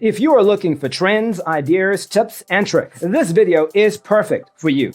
If you are looking for trends, ideas, tips, and tricks, this video is perfect for you.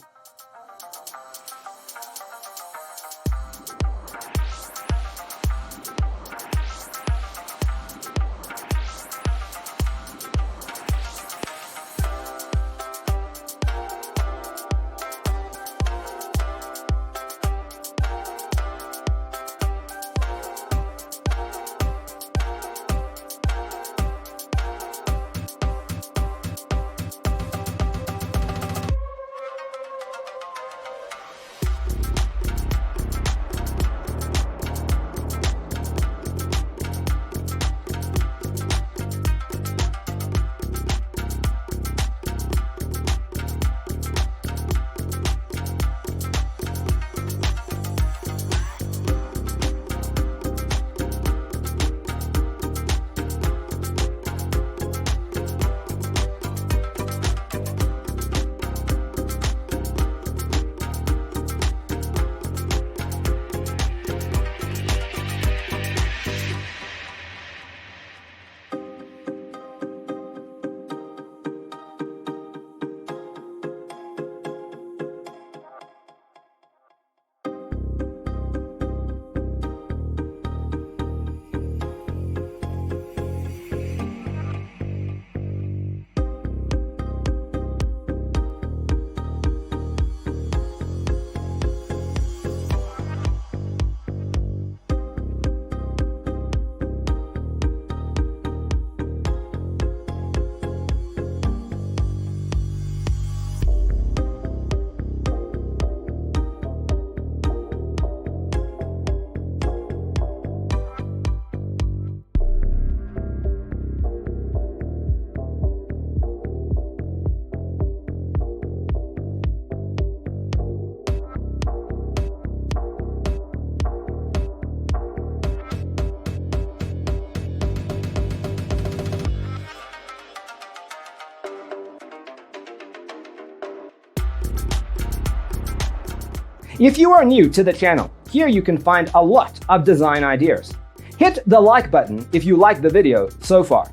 If you are new to the channel, here you can find a lot of design ideas. Hit the like button if you like the video so far.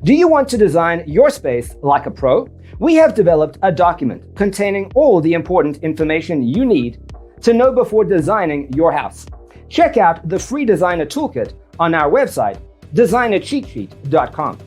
Do you want to design your space like a pro? We have developed a document containing all the important information you need to know before designing your house. Check out the free designer toolkit on our website, designercheatsheet.com.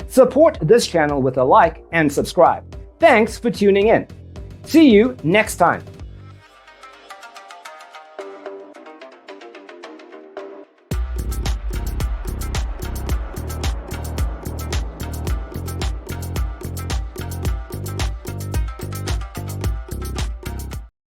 Support this channel with a like and subscribe. Thanks for tuning in. See you next time.